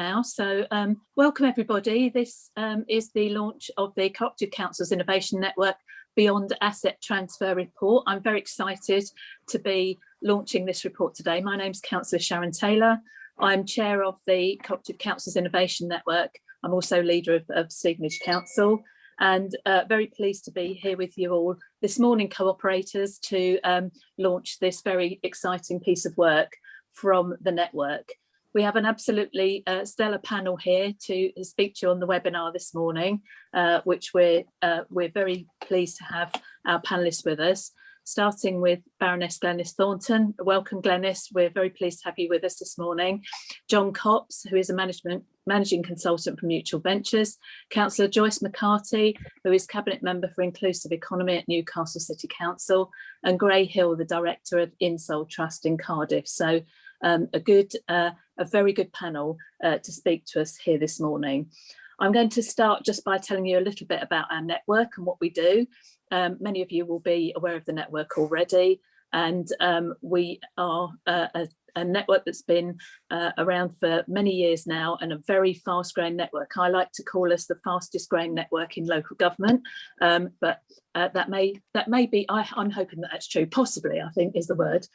Now, so welcome everybody. This is the launch of the Cooperative Council's Innovation Network Beyond Asset Transfer report. I'm very excited to be launching this report today. My name's Councillor Sharon Taylor. I'm chair of the Cooperative Council's Innovation Network. I'm also leader of Stevenage Council, and very pleased to be here with you all this morning, cooperators, to launch this very exciting piece of work from the network. We have an absolutely stellar panel here to speak to you on the webinar this morning, which we're very pleased to have our panellists with us, starting with Baroness Glenys Thornton. Welcome, Glenys. We're very pleased to have you with us this morning. John Copps, who is a managing consultant from Mutual Ventures. Councillor Joyce McCarthy, who is Cabinet Member for Inclusive Economy at Newcastle City Council, and Gray Hill, the Director of Insol Trust in Cardiff. So a very good panel to speak to us here this morning. I'm going to start just by telling you a little bit about our network and what we do. Many of you will be aware of the network already, and we are a network that's been around for many years now, and a very fast growing network. I like to call us the fastest growing network in local government, but that may be, I'm hoping that that's true, possibly, I think is the word.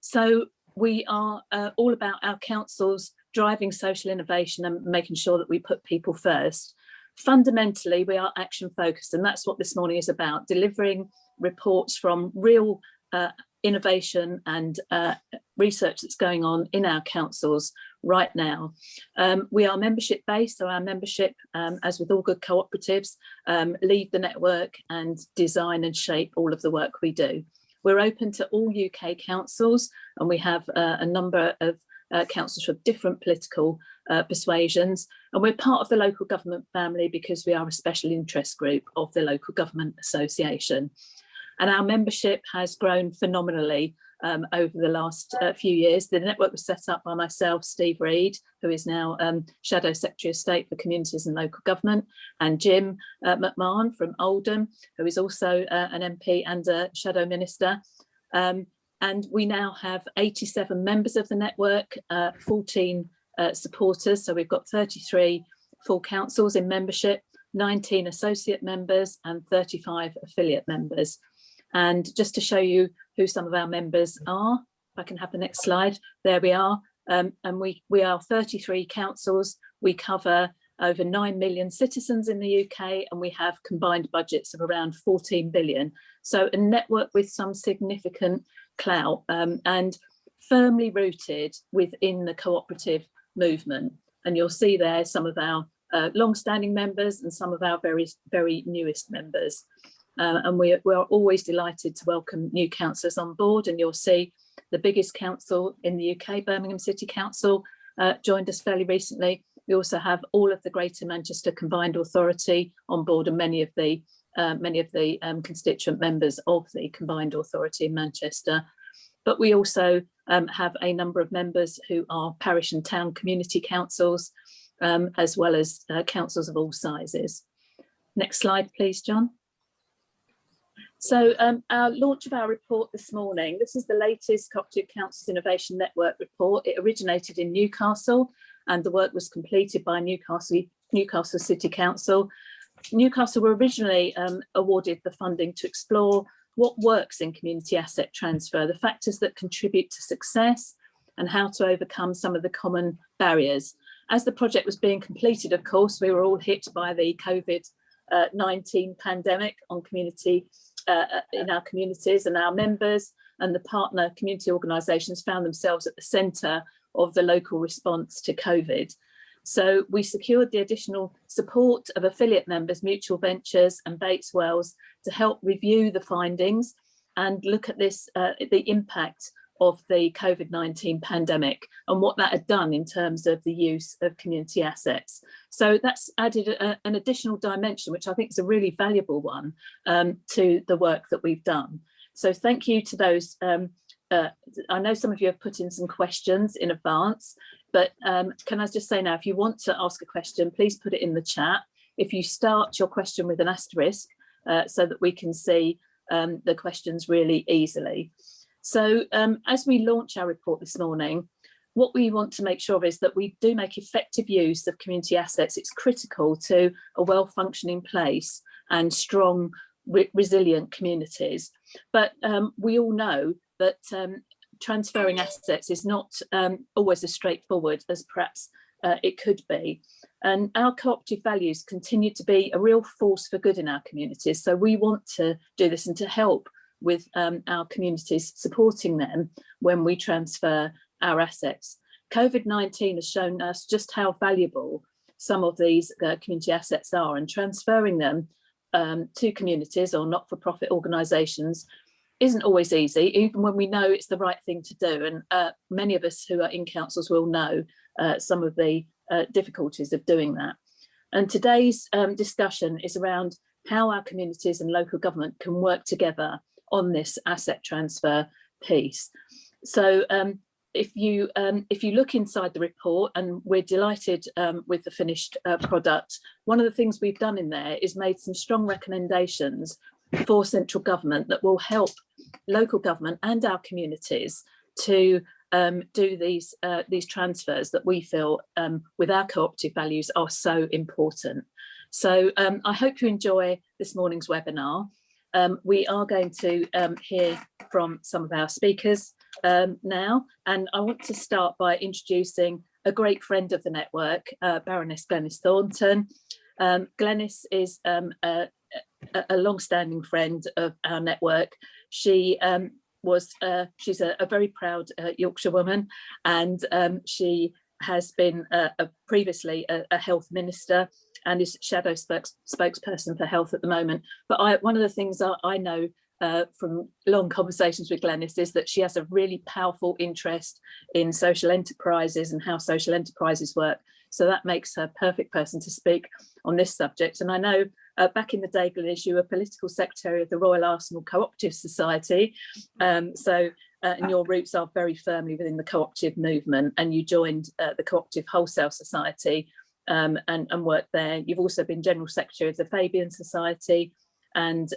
So we are all about our councils driving social innovation and making sure that we put people first. Fundamentally, we are action focused, and that's what this morning is about, delivering reports from real innovation and research that's going on in our councils right now. We are membership based, so our membership, as with all good cooperatives, lead the network and design and shape all of the work we do. We're open to all UK councils, and we have a number of councils from different political persuasions, and we're part of the local government family because we are a special interest group of the Local Government Association. And our membership has grown phenomenally over the last few years. The network was set up by myself, Steve Reed, who is now Shadow Secretary of State for Communities and Local Government, and Jim McMahon from Oldham, who is also an MP and a Shadow Minister. And we now have 87 members of the network, 14 supporters. So we've got 33 full councils in membership, 19 associate members and 35 affiliate members. And just to show you who some of our members are, if I can have the next slide, there we are. And we are 33 councils. We cover over 9 million citizens in the UK, and we have combined budgets of around 14 billion. So a network with some significant clout and firmly rooted within the cooperative movement. And you'll see there some of our long-standing members and some of our very newest members. And we're always delighted to welcome new councillors on board, and you'll see the biggest council in the UK, Birmingham City Council, joined us fairly recently. We also have all of the Greater Manchester Combined Authority on board, and many of the constituent members of the Combined Authority in Manchester. But we also have a number of members who are parish and town community councils, as well as councils of all sizes. Next slide, please, John. So our launch of our report this morning, this is the latest Cooperative Council's Innovation Network report. It originated in Newcastle, and the work was completed by Newcastle City Council. Newcastle were originally awarded the funding to explore what works in community asset transfer, the factors that contribute to success, and how to overcome some of the common barriers. As the project was being completed, of course, we were all hit by the COVID-19 pandemic on in our communities, and our members and the partner community organisations found themselves at the centre of the local response to COVID. So we secured the additional support of affiliate members, Mutual Ventures and Bates Wells, to help review the findings and look at this, the impact of the COVID-19 pandemic and what that had done in terms of the use of community assets. So that's added an additional dimension, which I think is a really valuable one to the work that we've done. So thank you to those. I know some of you have put in some questions in advance, but can I just say now, if you want to ask a question, please put it in the chat. If you start your question with an asterisk, so that we can see the questions really easily. So as we launch our report this morning, what we want to make sure is that we do make effective use of community assets. It's critical to a well-functioning place and strong, resilient communities. But we all know that transferring assets is not always as straightforward as perhaps it could be. And our cooperative values continue to be a real force for good in our communities. So we want to do this and to help with our communities, supporting them when we transfer our assets. COVID-19 has shown us just how valuable some of these community assets are, and transferring them to communities or not-for-profit organisations isn't always easy, even when we know it's the right thing to do. And many of us who are in councils will know some of the difficulties of doing that. And today's discussion is around how our communities and local government can work together on this asset transfer piece. So if you look inside the report, and we're delighted with the finished product, one of the things we've done in there is made some strong recommendations for central government that will help local government and our communities to do these transfers that we feel with our cooperative values are so important. So I hope you enjoy this morning's webinar. We are going to hear from some of our speakers now, and I want to start by introducing a great friend of the network, Baroness Glenys Thornton. Glenys is a long-standing friend of our network. She's a very proud Yorkshire woman, and she has been previously a health minister and is shadow spokesperson for health at the moment. But one of the things I know from long conversations with Glenys is that she has a really powerful interest in social enterprises and how social enterprises work. So that makes her a perfect person to speak on this subject. And I know back in the day, Glenys, you were political secretary of the Royal Arsenal Cooperative Society. And your roots are very firmly within the cooperative movement, and you joined the Cooperative Wholesale Society and worked there. You've also been General Secretary of the Fabian Society, and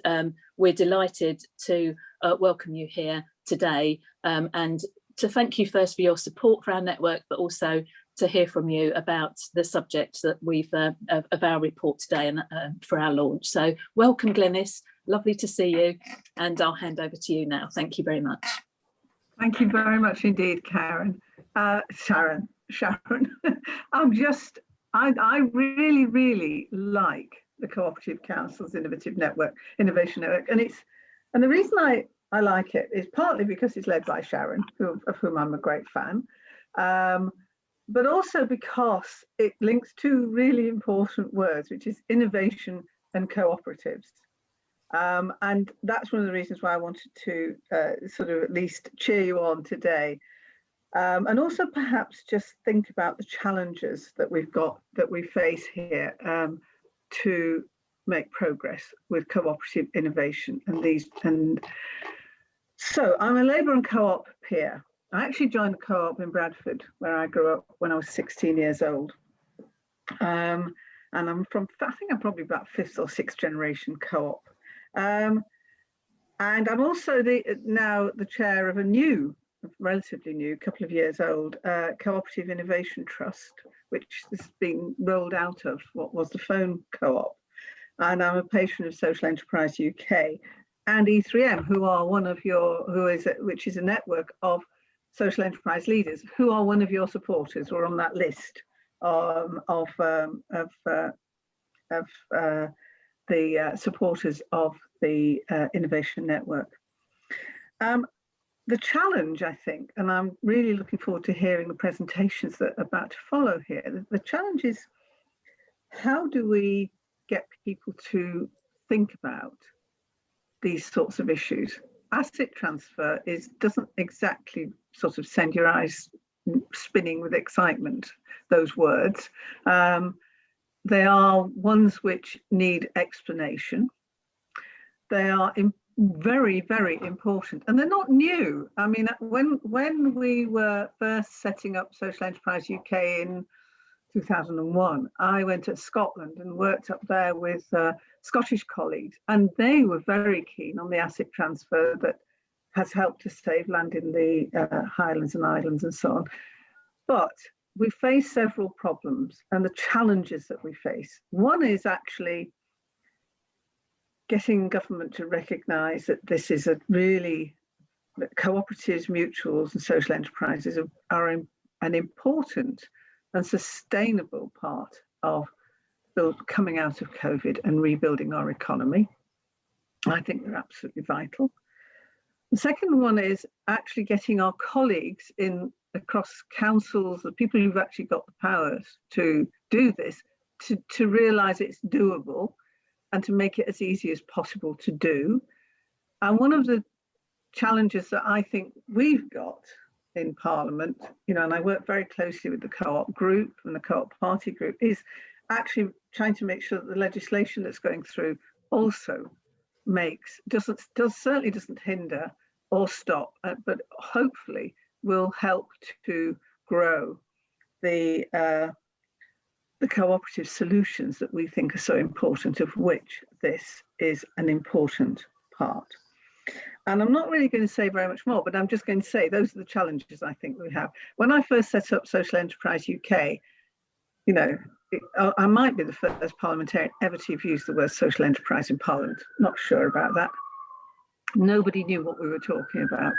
we're delighted to welcome you here today and to thank you first for your support for our network, but also to hear from you about the subject that we've of our report today and for our launch. So welcome, Glenys, lovely to see you, and I'll hand over to you now. Thank you very much. Thank you very much indeed, Sharon. I really, really like the Cooperative Council's Innovation Network, and the reason I like it is partly because it's led by Sharon, of whom I'm a great fan, but also because it links two really important words, which is innovation and cooperatives. And that's one of the reasons why I wanted to sort of at least cheer you on today. And also perhaps just think about the challenges that we face here to make progress with cooperative innovation and so I'm a Labour and Co-op peer. I actually joined the co-op in Bradford, where I grew up when I was 16 years old. And I'm probably about 5th or 6th generation co-op. And I'm also now the chair of a relatively new, couple of years old, Cooperative Innovation Trust, which has been rolled out of what was the Phone Co-op. And I'm a patron of Social Enterprise UK and E3M, which is a network of social enterprise leaders who are one of your supporters, or on that list of the supporters of the Innovation Network. The challenge, I think, and I'm really looking forward to hearing the presentations that are about to follow here, the challenge is, how do we get people to think about these sorts of issues? Asset transfer doesn't exactly sort of send your eyes spinning with excitement, those words. They are ones which need explanation. They are very, very important, and they're not new. I mean, when we were first setting up Social Enterprise UK in 2001, I went to Scotland and worked up there with Scottish colleagues, and they were very keen on the asset transfer that has helped to save land in the Highlands and Islands and so on. But we face several problems and the challenges that we face. One is actually getting government to recognise that this is a really, that cooperatives, mutuals and social enterprises are an important and sustainable part of coming out of COVID and rebuilding our economy. I think they're absolutely vital. The second one is actually getting our colleagues across councils, the people who've actually got the powers to do this, to realise it's doable and to make it as easy as possible to do. And one of the challenges that I think we've got in Parliament, and I work very closely with the co-op group and the co-op party group, is actually trying to make sure that the legislation that's going through also certainly doesn't hinder or stop, but hopefully will help to grow the cooperative solutions that we think are so important, of which this is an important part. And I'm not really going to say very much more, but I'm just going to say those are the challenges I think we have. When I first set up Social Enterprise UK, I might be the first parliamentarian ever to have used the word social enterprise in Parliament. Not sure about that. Nobody knew what we were talking about.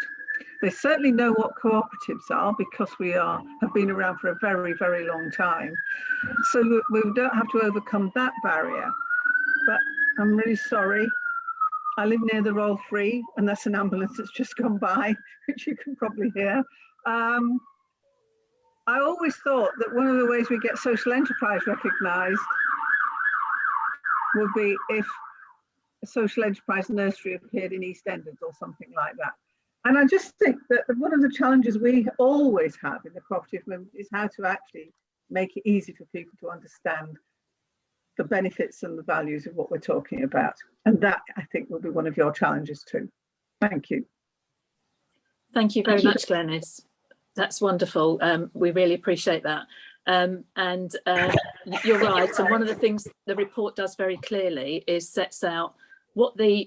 They certainly know what cooperatives are because we have been around for a very, very long time. So we don't have to overcome that barrier. But I'm really sorry. I live near the Royal Free, and that's an ambulance that's just gone by, which you can probably hear. I always thought that one of the ways we get social enterprise recognised would be if a social enterprise nursery appeared in EastEnders or something like that. And I just think that one of the challenges we always have in the cooperative movement is how to actually make it easy for people to understand the benefits and the values of what we're talking about. And that, I think, will be one of your challenges too. Thank you. Thank you very much, Glenys. That's wonderful. We really appreciate that. You're right. And one of the things the report does very clearly is sets out what the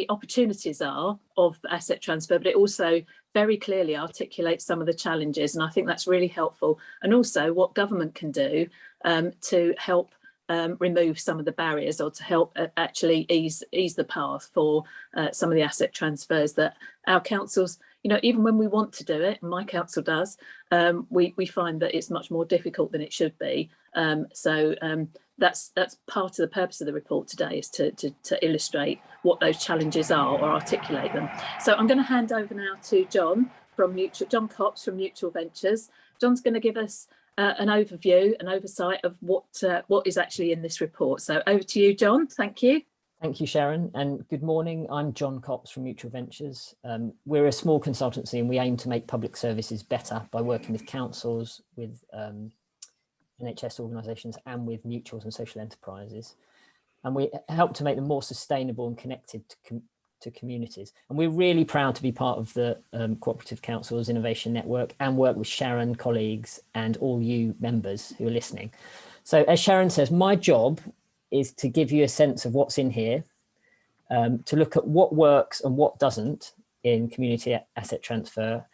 opportunities are of asset transfer, but it also very clearly articulates some of the challenges. And I think that's really helpful. And also what government can do to help remove some of the barriers, or to help actually ease the path for some of the asset transfers that our councils, even when we want to do it, and my council does, we find that it's much more difficult than it should be. That's part of the purpose of the report today, is to illustrate what those challenges are or articulate them. So I'm going to hand over now to John Copps from Mutual Ventures. John's going to give us an overview, an oversight of what is actually in this report. So over to you, John. Thank you. Thank you, Sharon, and good morning. I'm John Copps from Mutual Ventures. We're a small consultancy and we aim to make public services better by working with councils, with NHS organisations and with mutuals and social enterprises. And we help to make them more sustainable and connected to communities. And we're really proud to be part of the Cooperative Councils Innovation Network and work with Sharon, colleagues, and all you members who are listening. So as Sharon says, my job is to give you a sense of what's in here, to look at what works and what doesn't in community asset transfer,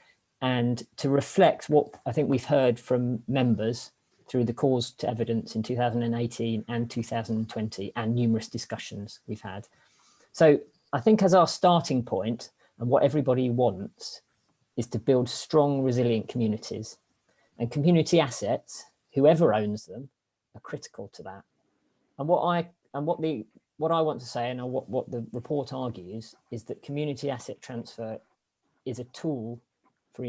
and to reflect what I think we've heard from members through the calls to evidence in 2018 and 2020 and numerous discussions we've had. So I think as our starting point, and what everybody wants, is to build strong, resilient communities, and community assets, whoever owns them, are critical to that. And what I want to say, and what the report argues, is that community asset transfer is a tool for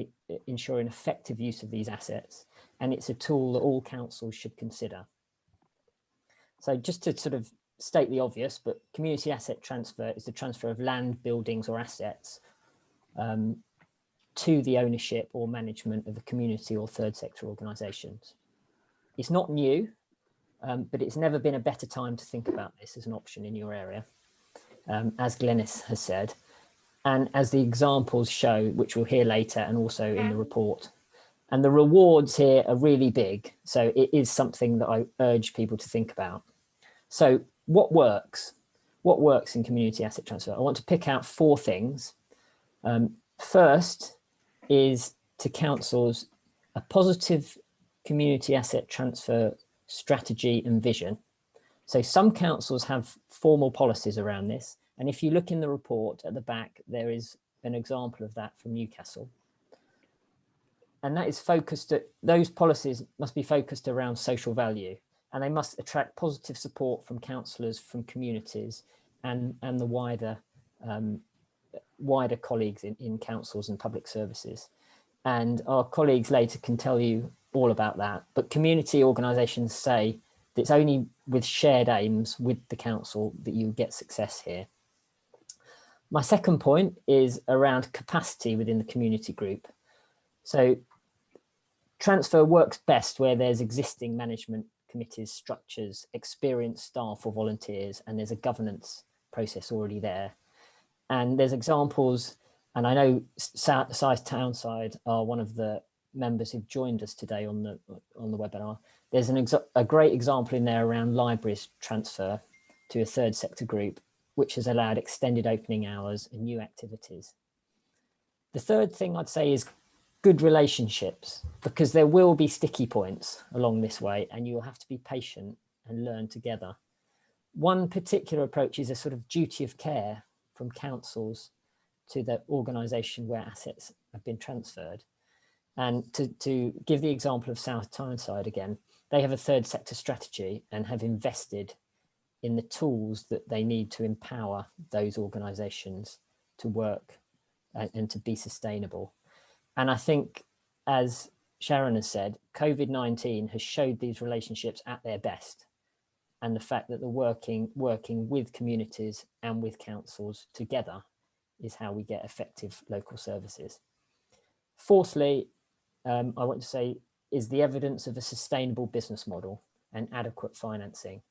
ensuring effective use of these assets, and it's a tool that all councils should consider. So just to sort of state the obvious, but community asset transfer is the transfer of land, buildings or assets to the ownership or management of the community or third sector organisations. It's not new, but it's never been a better time to think about this as an option in your area, as Glenys has said, and as the examples show, which we'll hear later and also in the report. And the rewards here are really big, so it is something that I urge people to think about. So what works? What works in community asset transfer? I want to pick out 4 things. First is to councils a positive community asset transfer strategy and vision. So some councils have formal policies around this. And if you look in the report at the back, there is an example of that from Newcastle. And that is focused at, those policies must be focused around social value, and they must attract positive support from councillors, from communities, and the wider colleagues in councils and public services. And our colleagues later can tell you all about that. But community organisations say that it's only with shared aims with the council that you get success here. My second point is around capacity within the community group. So transfer works best where there's existing management committees, structures, experienced staff or volunteers, and there's a governance process already there. And there's examples, and I know Size Townside are one of the members who've joined us today on the webinar. There's a great example in there around libraries transfer to a third sector group, which has allowed extended opening hours and new activities. The third thing I'd say is good relationships, because there will be sticky points along this way and you'll have to be patient and learn together. One particular approach is a sort of duty of care from councils to the organisation where assets have been transferred. And to give the example of South Tyneside again, they have a third sector strategy and have invested in the tools that they need to empower those organisations to work and to be sustainable. And I think, as Sharon has said, COVID-19 has showed these relationships at their best, and the fact that the working with communities and with councils together is how we get effective local services. Fourthly, I want to say is the evidence of a sustainable business model and adequate financing.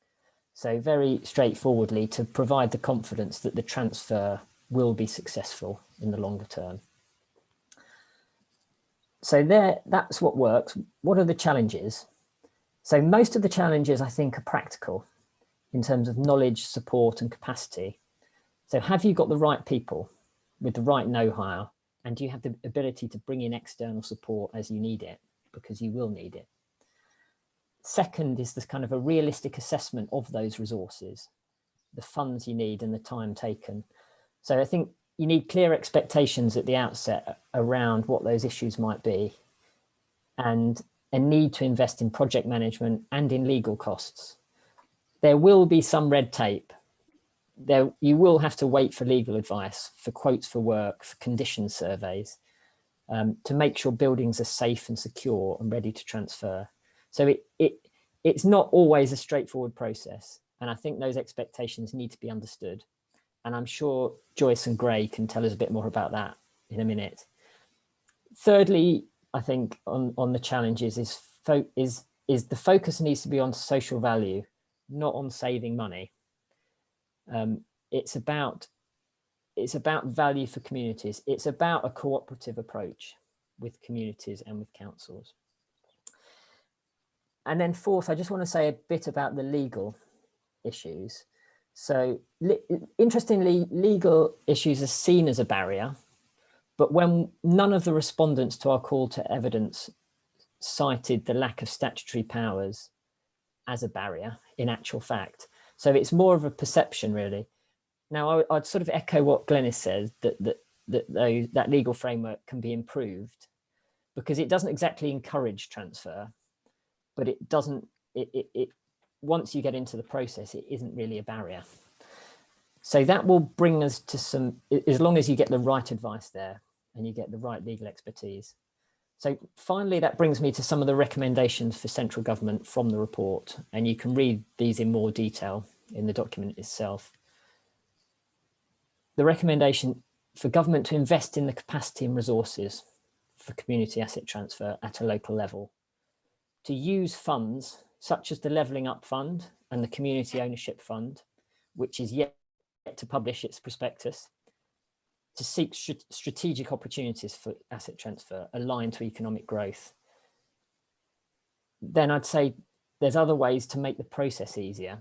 So very straightforwardly, to provide the confidence that the transfer will be successful in the longer term. So that's what works. What are the challenges? So most of the challenges, I think, are practical in terms of knowledge, support and capacity. So have you got the right people with the right know-how, and do you have the ability to bring in external support as you need it, because you will need it? Second is this kind of a realistic assessment of those resources, the funds you need and the time taken. So I think you need clear expectations at the outset around what those issues might be, and a need to invest in project management and in legal costs. There will be some red tape. You will have to wait for legal advice, for quotes for work, for condition surveys, to make sure buildings are safe and secure and ready to transfer. So it's not always a straightforward process. And I think those expectations need to be understood. And I'm sure Joyce and Gray can tell us a bit more about that in a minute. Thirdly, I think on the challenges is the focus needs to be on social value, not on saving money. It's about value for communities. It's about a cooperative approach with communities and with councils. And then fourth, I just want to say a bit about the legal issues. So interestingly, legal issues are seen as a barrier, but when none of the respondents to our call to evidence cited the lack of statutory powers as a barrier in actual fact. So it's more of a perception, really. Now, I'd sort of echo what Glenys says, that legal framework can be improved, because it doesn't exactly encourage transfer, but it doesn't, once you get into the process, it isn't really a barrier. So that will bring us to some, as long as you get the right advice there and you get the right legal expertise. So finally, that brings me to some of the recommendations for central government from the report, and you can read these in more detail in the document itself. The recommendation for government to invest in the capacity and resources for community asset transfer at a local level, to use funds such as the Levelling Up Fund and the Community Ownership Fund, which is yet to publish its prospectus, to seek strategic opportunities for asset transfer aligned to economic growth. Then I'd say there's other ways to make the process easier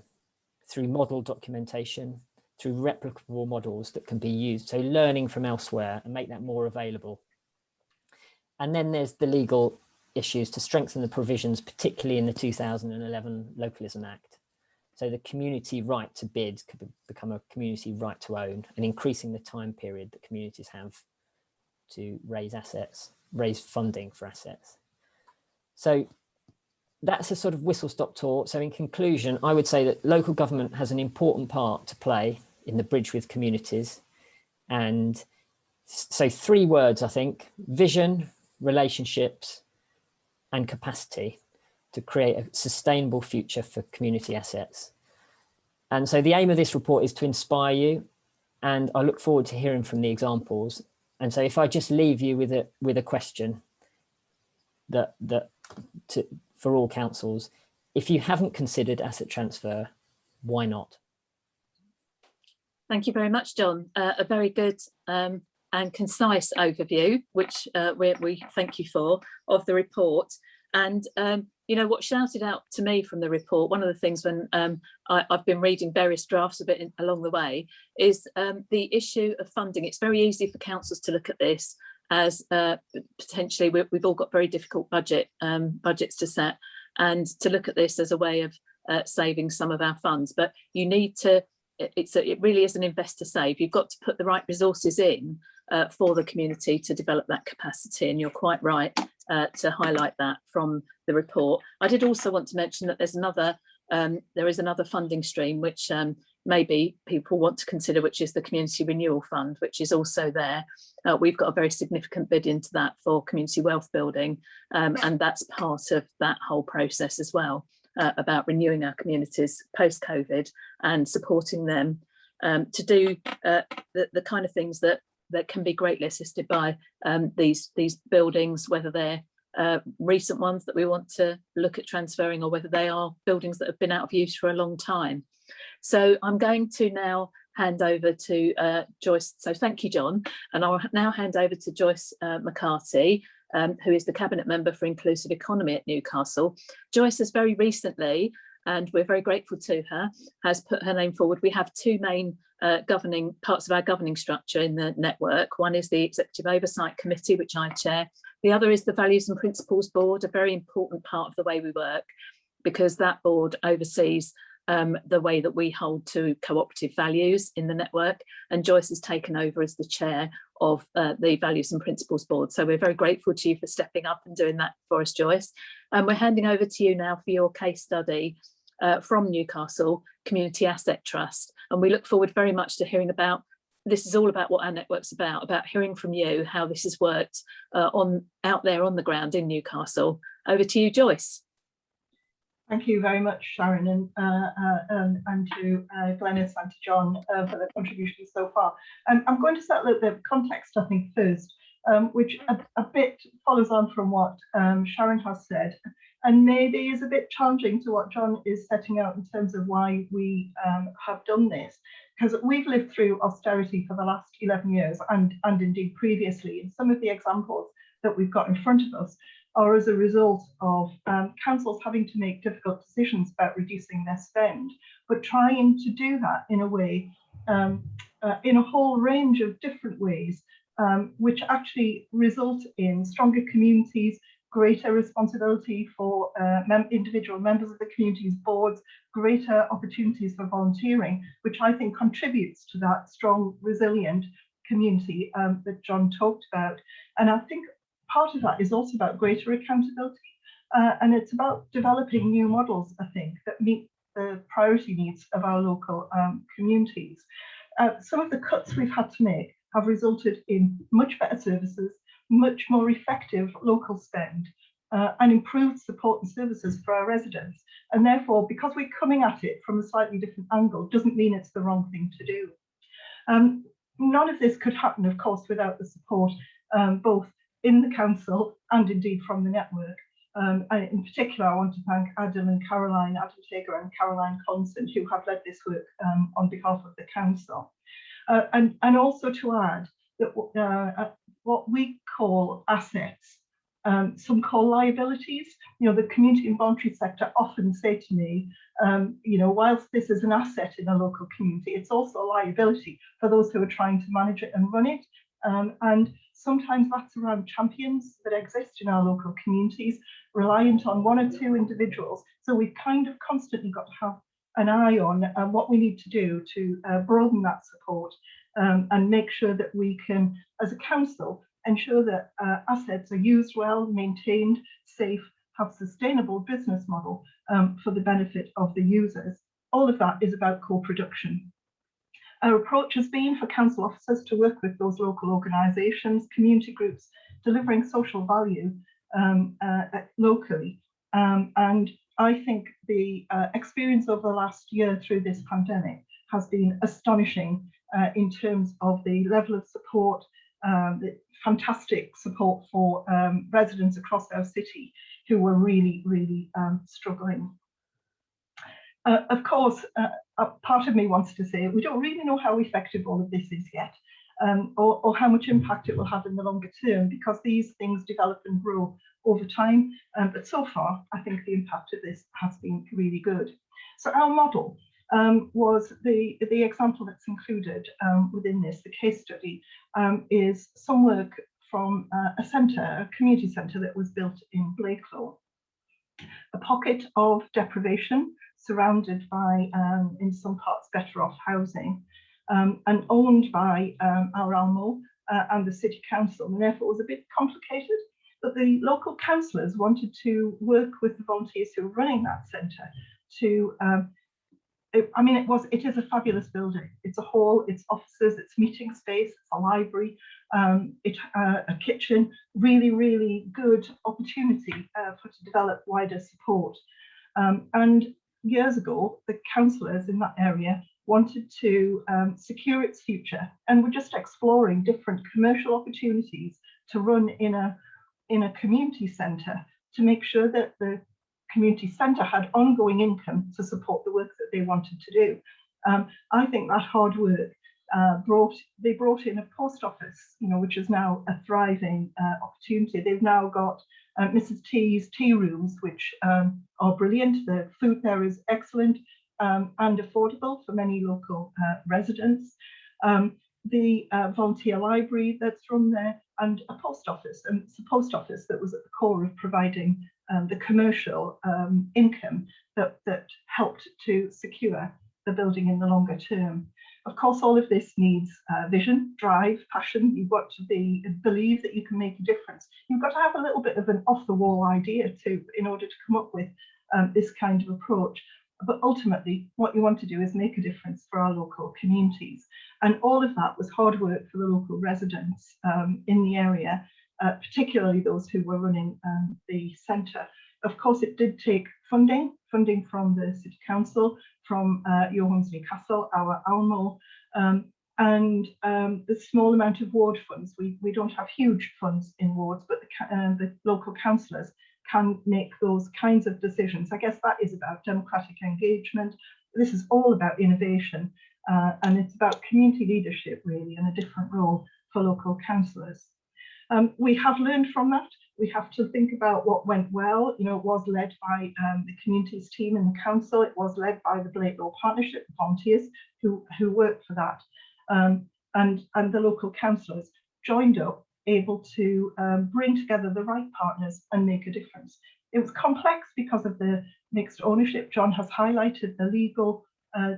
through model documentation, through replicable models that can be used. So learning from elsewhere and make that more available. And then there's the legal issues to strengthen the provisions, particularly in the 2011 Localism Act. So the community right to bid could become a community right to own, and increasing the time period that communities have to raise funding for assets. So that's a sort of whistle-stop tour. So in conclusion, I would say that local government has an important part to play in the bridge with communities. And so 3 words, I think: vision, relationships, and capacity to create a sustainable future for community assets. And so the aim of this report is to inspire you, and I look forward to hearing from the examples. And so if I just leave you with a question for all councils: if you haven't considered asset transfer, why not? Thank you very much, John. A very good and concise overview, which we thank you for, of the report. And you know, what shouted out to me from the report, one of the things when I've been reading various drafts of it along the way, is the issue of funding. It's very easy for councils to look at this as potentially we've all got very difficult budgets to set, and to look at this as a way of saving some of our funds. But you need to, it really is an invest to save. You've got to put the right resources in for the community to develop that capacity, and you're quite right to highlight that from the report. I did also want to mention that there is another funding stream which maybe people want to consider, which is the Community Renewal Fund, which is also there. We've got a very significant bid into that for community wealth building, and that's part of that whole process as well, about renewing our communities post-COVID and supporting them to do the kind of things that can be greatly assisted by these buildings, whether they're recent ones that we want to look at transferring, or whether they are buildings that have been out of use for a long time. So I'm going to now hand over to Joyce. So thank you, John. And I'll now hand over to Joyce McCarthy, who is the Cabinet Member for Inclusive Economy at Newcastle. Joyce has very recently, and we're very grateful to her, has put her name forward. We have 2 main governing parts of our governing structure in the network. One is the Executive Oversight Committee, which I chair. The other is the Values and Principles Board, a very important part of the way we work, because that board oversees the way that we hold to cooperative values in the network. And Joyce has taken over as the chair of the Values and Principles Board. So we're very grateful to you for stepping up and doing that for us, Joyce. And we're handing over to you now for your case study from Newcastle Community Asset Trust. And we look forward very much to hearing about, this is all about what our network's about hearing from you how this has worked out there on the ground in Newcastle. Over to you, Joyce. Thank you very much, Sharon, and to Glenys and to John for their contributions so far. I'm going to set a little bit of context, I think, first, which a bit follows on from what Sharon has said, and maybe is a bit challenging to what John is setting out in terms of why we have done this, because we've lived through austerity for the last 11 years and indeed previously, and some of the examples that we've got in front of us are as a result of councils having to make difficult decisions about reducing their spend, but trying to do that in a way, in a whole range of different ways, which actually result in stronger communities, greater responsibility for individual members of the community's boards, greater opportunities for volunteering, which I think contributes to that strong, resilient community that John talked about. And I think part of that is also about greater accountability, and it's about developing new models, I think, that meet the priority needs of our local communities. Some of the cuts we've had to make have resulted in much better services, much more effective local spend, and improved support and services for our residents. And therefore, because we're coming at it from a slightly different angle, doesn't mean it's the wrong thing to do. None of this could happen, of course, without the support both in the council and indeed from the network. In particular, I want to thank Adam Tager and Caroline Constant, who have led this work on behalf of the council. And also to add that what we call assets, some call liabilities. You know, the community and voluntary sector often say to me, you know, whilst this is an asset in a local community, it's also a liability for those who are trying to manage it and run it. And Sometimes that's around champions that exist in our local communities, reliant on one or two individuals. So we've kind of constantly got to have an eye on what we need to do to broaden that support and make sure that we can, as a council, ensure that assets are used well, maintained, safe, have sustainable business model for the benefit of the users. All of that is about co-production. Our approach has been for council officers to work with those local organisations, community groups, delivering social value locally. And I think the experience over the last year through this pandemic has been astonishing in terms of the level of support, the fantastic support for residents across our city who were really, really struggling. Of course, part of me wants to say we don't really know how effective all of this is yet, or how much impact it will have in the longer term, because these things develop and grow over time. But so far, I think the impact of this has been really good. So our model was the example that's included within this, the case study, is some work from a centre, a community centre that was built in Cllr, a pocket of deprivation surrounded by, in some parts, better off housing, and owned by our Almo and the City Council, and therefore was a bit complicated. But the local councillors wanted to work with the volunteers who were running that centre to, it is a fabulous building. It's a hall, it's offices, it's meeting space, it's a library, a kitchen, really, really good opportunity to develop wider support. And years ago, the councillors in that area wanted to secure its future, and were just exploring different commercial opportunities to run in a community centre to make sure that the community centre had ongoing income to support the work that they wanted to do. I think that hard work they brought in a post office, which is now a thriving opportunity. They've now got Mrs. T's tea rooms, which are brilliant. The food there is excellent and affordable for many local residents. The volunteer library that's run there, and a post office. And it's a post office that was at the core of providing the commercial income that helped to secure the building in the longer term. Of course, all of this needs vision, drive, passion. You've got to believe that you can make a difference. You've got to have a little bit of an off-the-wall idea too, in order to come up with this kind of approach. But ultimately, what you want to do is make a difference for our local communities. And all of that was hard work for the local residents in the area, particularly those who were running the centre. Of course, it did take funding from the City Council, from Johannes Newcastle, our Almo, and the small amount of ward funds. We don't have huge funds in wards, but the local councillors can make those kinds of decisions. I guess that is about democratic engagement. This is all about innovation, and it's about community leadership, really, and a different role for local councillors. We have learned from that. We have to think about what went well. It was led by the communities team in the council. It was led by the Cllr Partnership volunteers who worked for that, and the local councillors joined up, able to bring together the right partners and make a difference. It was complex because of the mixed ownership. John has highlighted the legal,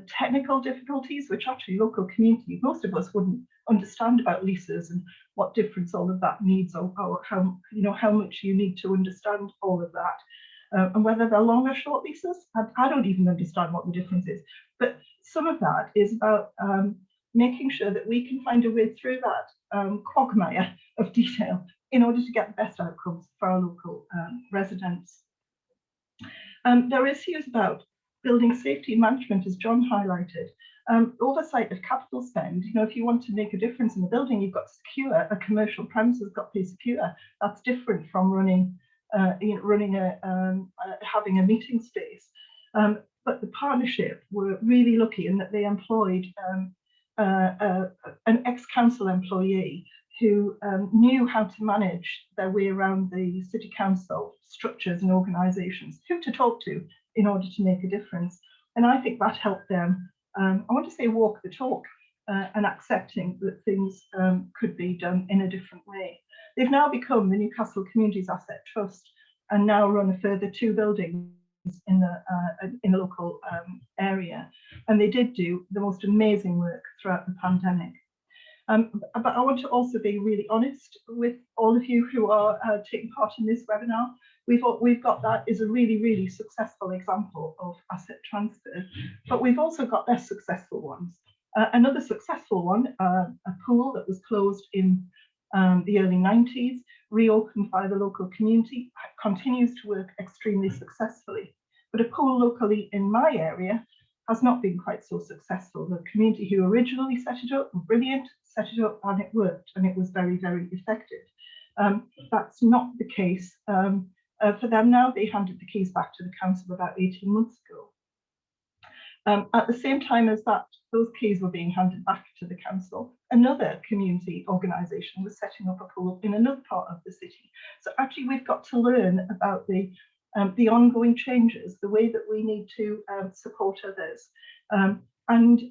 technical difficulties, which actually local communities, most of us wouldn't understand about leases and what difference all of that needs, or how much you need to understand all of that, and whether they're long or short leases. I don't even understand what the difference is. But some of that is about making sure that we can find a way through that quagmire of detail in order to get the best outcomes for our local residents. There are issues about building safety management, as John highlighted. Oversight of capital spend. If you want to make a difference in the building, you've got to secure a commercial premise has got to be secure. That's different from having a meeting space. But the partnership were really lucky in that they employed an ex-council employee who knew how to manage their way around the City Council structures and organisations, who to talk to in order to make a difference. And I think that helped them, I want to say, walk the talk and accepting that things could be done in a different way. They've now become the Newcastle Communities Asset Trust and now run a further 2 buildings in the local area. And they did do the most amazing work throughout the pandemic. But I want to also be really honest with all of you who are taking part in this webinar. We've got that is a really, really successful example of asset transfer, but we've also got less successful ones. Another successful one, a pool that was closed in the early 90s, reopened by the local community, continues to work extremely successfully. But a pool locally in my area has not been quite so successful. The community who originally set it up were brilliant, set it up and it worked, and it was very, very effective. That's not the case for them now. They handed the keys back to the council about 18 months ago. At the same time as that, those keys were being handed back to the council, another community organisation was setting up a pool in another part of the city. So actually we've got to learn about the ongoing changes, the way that we need to support others, and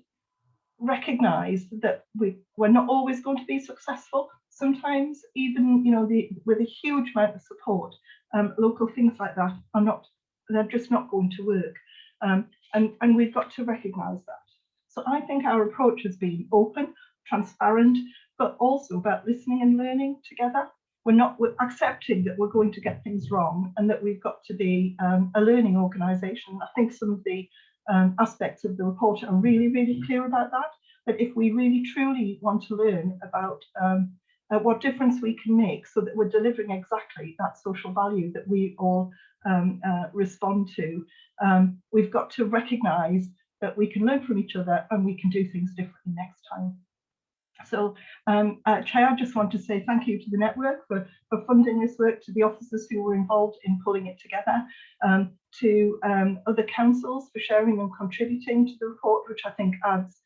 recognise that we're not always going to be successful. Sometimes even, you know, with a huge amount of support, local things like that are not, they're just not going to work. And we've got to recognise that. So I think our approach has been open, transparent, but also about listening and learning together. We're accepting that we're going to get things wrong and that we've got to be a learning organisation. I think some of the aspects of the report are really, really clear about that. That if we really truly want to learn about what difference we can make so that we're delivering exactly that social value that we all respond to, we've got to recognise that we can learn from each other and we can do things differently next time. So, Chair, I just want to say thank you to the network for funding this work, to the officers who were involved in pulling it together, to other councils for sharing and contributing to the report, which I think adds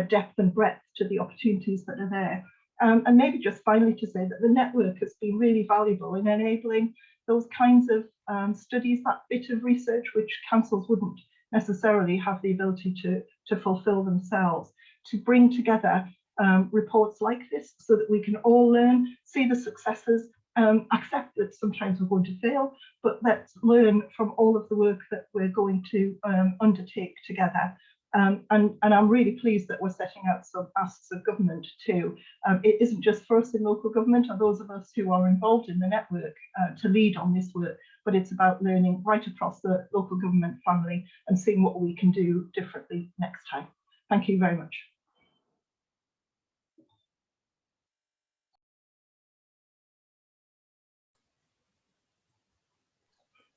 depth and breadth to the opportunities that are there. And maybe just finally to say that the network has been really valuable in enabling those kinds of studies, that bit of research which councils wouldn't necessarily have the ability to fulfil themselves, to bring together reports like this so that we can all learn, see the successes, accept that sometimes we're going to fail, but let's learn from all of the work that we're going to undertake together. And I'm really pleased that we're setting out some asks of government too. It isn't just for us in local government or those of us who are involved in the network to lead on this work, but it's about learning right across the local government family and seeing what we can do differently next time. Thank you very much.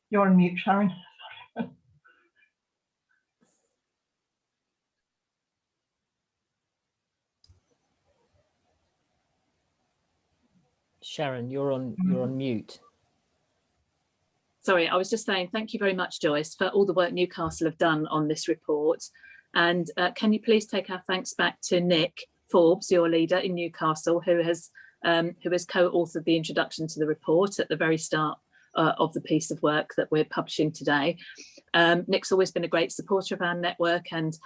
You're on mute, Sharon. Sharon, you're on mute. Sorry, I was just saying thank you very much, Joyce, for all the work Newcastle have done on this report. And can you please take our thanks back to Nick Forbes, your leader in Newcastle, who has co-authored the introduction to the report at the very start of the piece of work that we're publishing today. Nick's always been a great supporter of our network and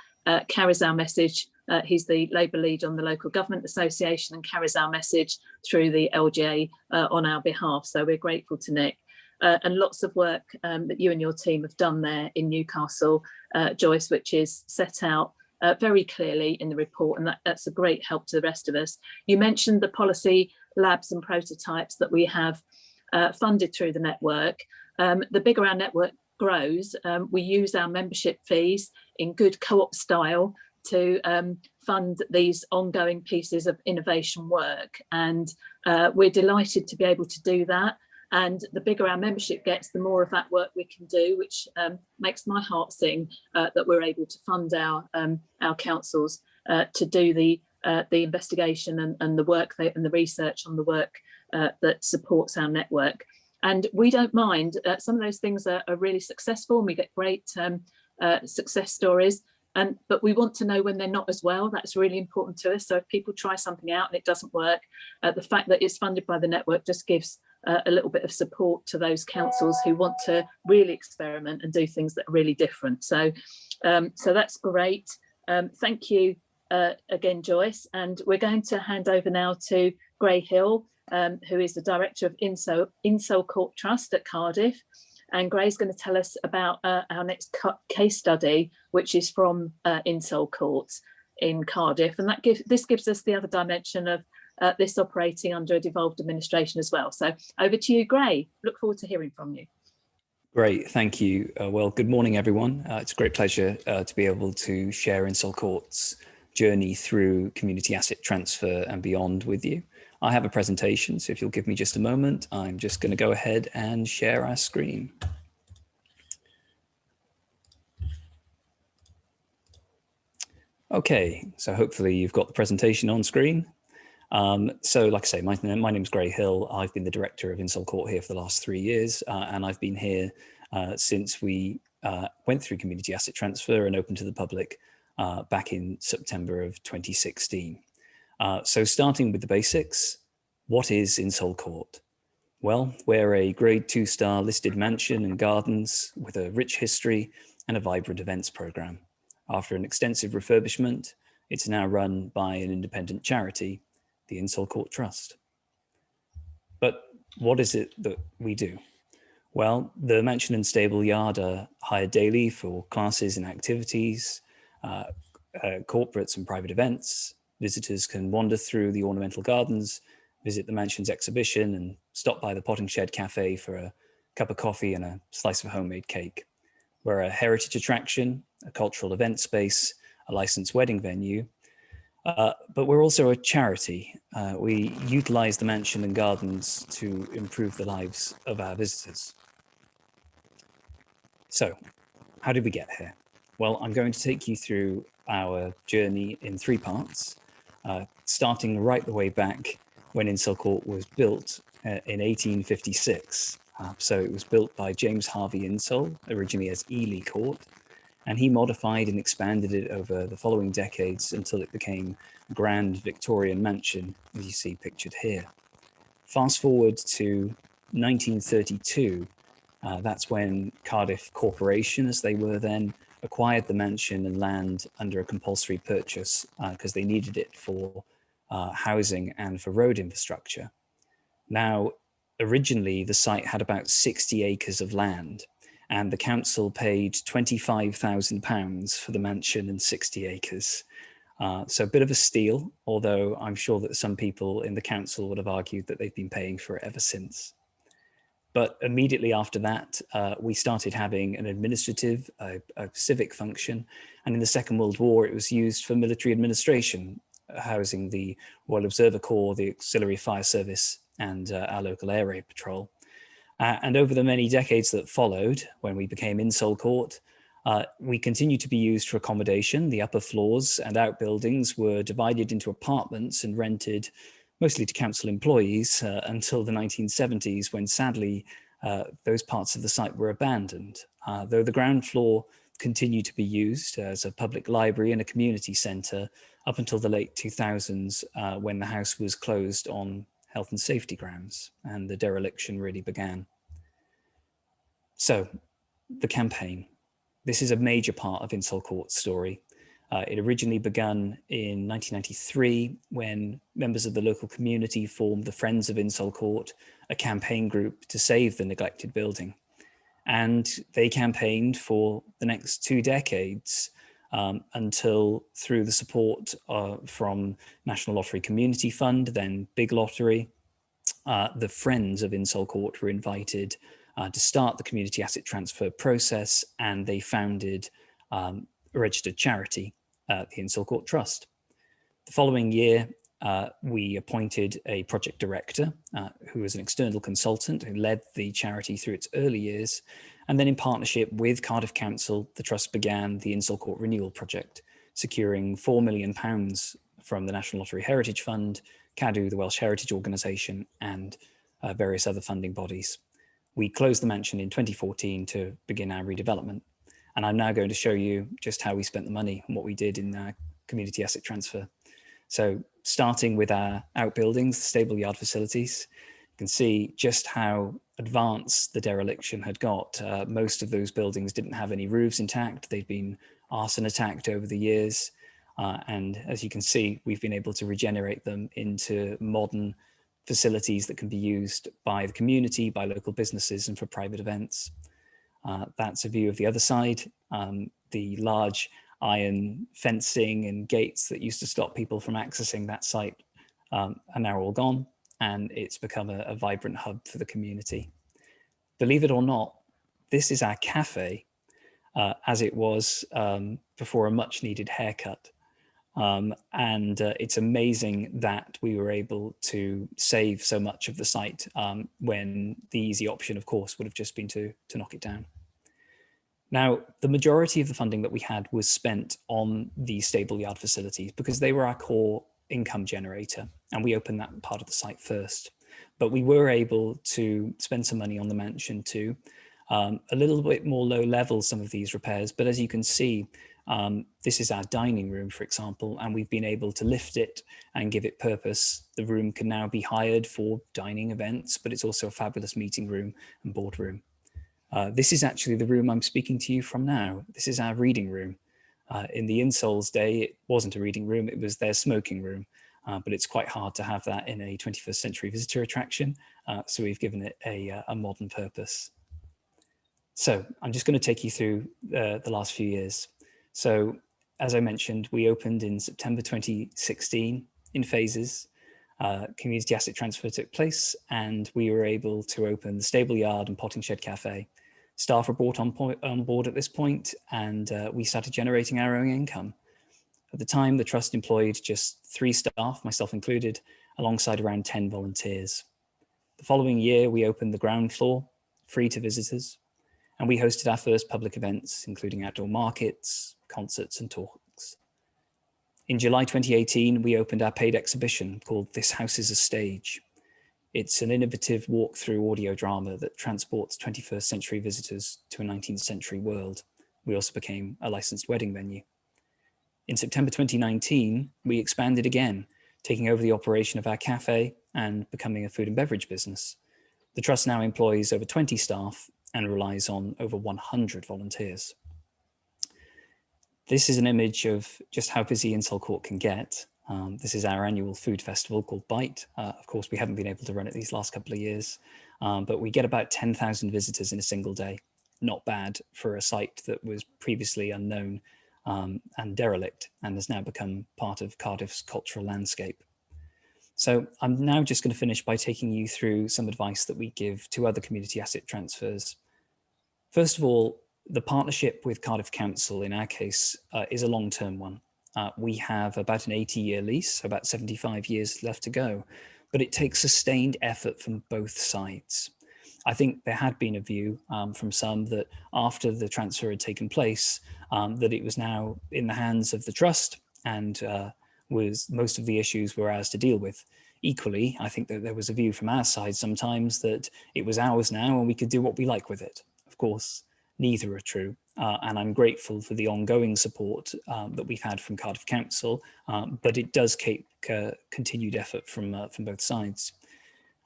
carries our message. He's the Labour lead on the Local Government Association and carries our message through the LGA on our behalf. So we're grateful to Nick. And lots of work that you and your team have done there in Newcastle, Joyce, which is set out very clearly in the report, and that's a great help to the rest of us. You mentioned the policy labs and prototypes that we have funded through the network. The bigger our network grows, we use our membership fees in good co-op style to fund these ongoing pieces of innovation work, and we're delighted to be able to do that. And the bigger our membership gets, the more of that work we can do, which makes my heart sing that we're able to fund our councils to do the investigation and the work and the research on the work that supports our network. And we don't mind. Some of those things are really successful, and we get great success stories. But we want to know when they're not as well. That's really important to us. So if people try something out and it doesn't work, the fact that it's funded by the network just gives a little bit of support to those councils who want to really experiment and do things that are really different. So, so that's great. Thank you again, Joyce, and we're going to hand over now to Gray Hill, who is the Director of Insole Court Trust at Cardiff. And Gray's going to tell us about our next case study, which is from Insole Court in Cardiff. And this gives us the other dimension of this operating under a devolved administration as well. So over to you, Gray. Look forward to hearing from you. Great, thank you. Well, good morning, everyone. It's a great pleasure to be able to share Insole Court's journey through community asset transfer and beyond with you. I have a presentation, so if you'll give me just a moment, I'm just going to go ahead and share our screen. Okay, so hopefully you've got the presentation on screen. So like I say, my name is Gray Hill. I've been the Director of Insole Court here for the last 3 years, and I've been here since we went through community asset transfer and opened to the public back in September of 2016. So starting with the basics, what is Insole Court? Well, we're a grade 2-star listed mansion and gardens with a rich history and a vibrant events program. After an extensive refurbishment, it's now run by an independent charity, the Insole Court Trust. But what is it that we do? Well, the mansion and stable yard are hired daily for classes and activities, corporates and private events. Visitors can wander through the ornamental gardens, visit the mansion's exhibition, and stop by the Potting Shed Cafe for a cup of coffee and a slice of homemade cake. We're a heritage attraction, a cultural event space, a licensed wedding venue, but we're also a charity. We utilize the mansion and gardens to improve the lives of our visitors. So, how did we get here? Well, I'm going to take you through our journey in 3 parts, starting right the way back when Insole Court was built in 1856. So it was built by James Harvey Insole, originally as Ely Court, and he modified and expanded it over the following decades until it became Grand Victorian Mansion, as you see pictured here. Fast forward to 1932, that's when Cardiff Corporation, as they were then, acquired the mansion and land under a compulsory purchase because they needed it for housing and for road infrastructure. Now, originally the site had about 60 acres of land, and the council paid £25,000 for the mansion and 60 acres. So a bit of a steal, although I'm sure that some people in the council would have argued that they've been paying for it ever since. But immediately after that, we started having an administrative, a civic function. And in the Second World War, it was used for military administration, housing the Royal Observer Corps, the Auxiliary Fire Service, and our local air raid patrol. And over the many decades that followed, when we became Insole Court, we continued to be used for accommodation. The upper floors and outbuildings were divided into apartments and rented mostly to council employees until the 1970s, when sadly those parts of the site were abandoned. Though the ground floor continued to be used as a public library and a community centre up until the late 2000s, when the house was closed on health and safety grounds and the dereliction really began. So the campaign. This is a major part of Insole Court's story. It originally began in 1993 when members of the local community formed the Friends of Insole Court, a campaign group to save the neglected building. And they campaigned for the next 2 decades until, through the support from National Lottery Community Fund, then Big Lottery, the Friends of Insole Court were invited to start the community asset transfer process, and they founded a registered charity, the Insole Court Trust. The following year, we appointed a project director who was an external consultant who led the charity through its early years. And then in partnership with Cardiff Council, the Trust began the Insole Court Renewal Project, securing £4 million from the National Lottery Heritage Fund, CADU, the Welsh Heritage Organisation, and various other funding bodies. We closed the mansion in 2014 to begin our redevelopment. And I'm now going to show you just how we spent the money and what we did in our community asset transfer. So starting with our outbuildings, the stable yard facilities, you can see just how advanced the dereliction had got. Most of those buildings didn't have any roofs intact. They'd been arson attacked over the years. And as you can see, we've been able to regenerate them into modern facilities that can be used by the community, by local businesses, and for private events. That's a view of the other side. The large iron fencing and gates that used to stop people from accessing that site are now all gone, and it's become a vibrant hub for the community. Believe it or not, this is our cafe, as it was before a much needed haircut. It's amazing that we were able to save so much of the site when the easy option, of course, would have just been to knock it down. Now, the majority of the funding that we had was spent on the stable yard facilities because they were our core income generator, and we opened that part of the site first. But we were able to spend some money on the mansion too. A little bit more low level, some of these repairs, but as you can see, this is our dining room, for example, and we've been able to lift it and give it purpose. The room can now be hired for dining events, but it's also a fabulous meeting room and boardroom. This is actually the room I'm speaking to you from now. This is our reading room. In the Insoles day, it wasn't a reading room, it was their smoking room, but it's quite hard to have that in a 21st century visitor attraction, so we've given it a modern purpose. So I'm just going to take you through the last few years. So as I mentioned, we opened in September 2016 in phases. Community asset transfer took place, and we were able to open the stable yard and potting shed cafe. Staff were brought on board at this point, and we started generating our own income. At the time, the trust employed just 3 staff, myself included, alongside around 10 volunteers. The following year, we opened the ground floor, free to visitors, and we hosted our first public events, including outdoor markets, concerts, and talks. In July 2018, we opened our paid exhibition called This House is a Stage. It's an innovative walk-through audio drama that transports 21st century visitors to a 19th century world. We also became a licensed wedding venue. In September 2019, we expanded again, taking over the operation of our cafe and becoming a food and beverage business. The trust now employs over 20 staff and relies on over 100 volunteers. This is an image of just how busy Insall Court can get. This is our annual food festival called Bite. Of course, we haven't been able to run it these last couple of years, but we get about 10,000 visitors in a single day. Not bad for a site that was previously unknown and derelict and has now become part of Cardiff's cultural landscape. So I'm now just going to finish by taking you through some advice that we give to other community asset transfers. First of all, the partnership with Cardiff Council, in our case, is a long-term one. We have about an 80-year lease, about 75 years left to go, but it takes sustained effort from both sides. I think there had been a view from some that after the transfer had taken place, that it was now in the hands of the trust and most of the issues were ours to deal with. Equally, I think that there was a view from our side sometimes that it was ours now and we could do what we like with it. Of course, neither are true. And I'm grateful for the ongoing support that we've had from Cardiff Council, but it does take continued effort from both sides.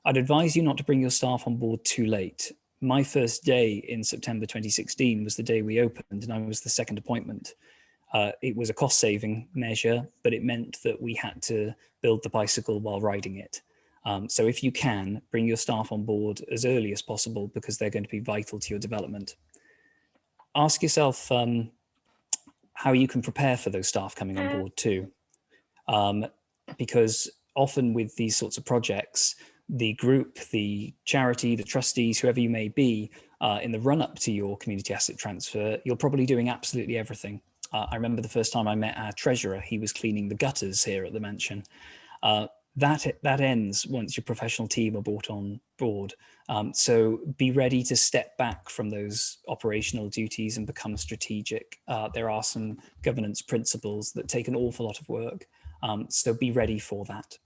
I'd advise you not to bring your staff on board too late. My first day in September 2016 was the day we opened, and I was the second appointment. It was a cost-saving measure, but it meant that we had to build the bicycle while riding it. So if you can, bring your staff on board as early as possible because they're going to be vital to your development. Ask yourself how you can prepare for those staff coming on board too. Because often with these sorts of projects, the group, the charity, the trustees, whoever you may be, in the run-up to your community asset transfer, you're probably doing absolutely everything. I remember the first time I met our treasurer, he was cleaning the gutters here at the mansion. That ends once your professional team are brought on board. So be ready to step back from those operational duties and become strategic. There are some governance principles that take an awful lot of work. So be ready for that.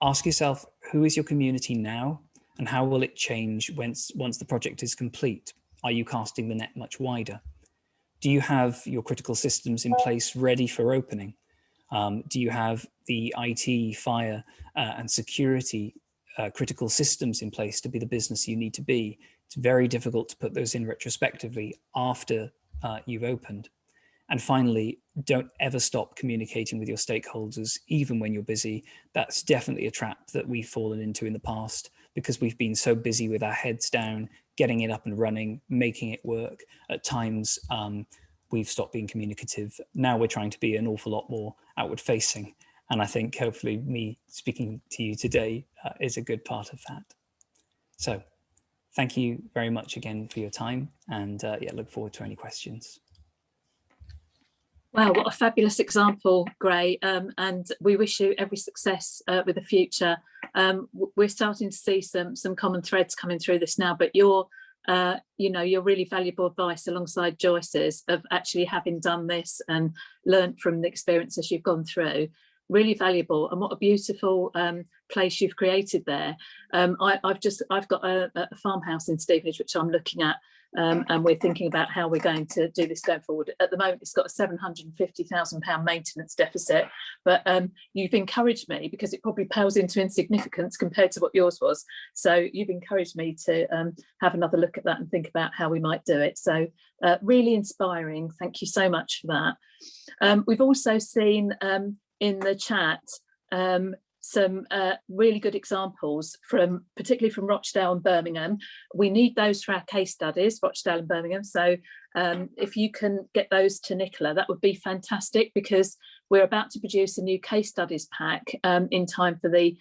Ask yourself, who is your community now and how will it change once the project is complete? Are you casting the net much wider? Do you have your critical systems in place ready for opening? Do you have the IT, fire and security critical systems in place to be the business you need to be? It's very difficult to put those in retrospectively after you've opened. And finally, don't ever stop communicating with your stakeholders, even when you're busy. That's definitely a trap that we've fallen into in the past, because we've been so busy with our heads down, getting it up and running, making it work. At times, we've stopped being communicative. Now we're trying to be an awful lot more outward facing. And I think hopefully me speaking to you today is a good part of that. So thank you very much again for your time, and yeah, look forward to any questions. Wow, what a fabulous example, Gray, and we wish you every success with the future. We're starting to see some common threads coming through this now, but your really valuable advice alongside Joyce's of actually having done this and learnt from the experiences you've gone through, really valuable. And what a beautiful place you've created there. I've got a farmhouse in Stevenage which I'm looking at, and we're thinking about how we're going to do this going forward. At the moment, it's got a £750,000 maintenance deficit, but you've encouraged me, because it probably pales into insignificance compared to what yours was. So you've encouraged me to have another look at that and think about how we might do it. So really inspiring. Thank you so much for that. We've also seen in the chat some really good examples particularly from Rochdale and Birmingham. We need those for our case studies, Rochdale and Birmingham. So if you can get those to Nicola, that would be fantastic, because we're about to produce a new case studies pack in time for the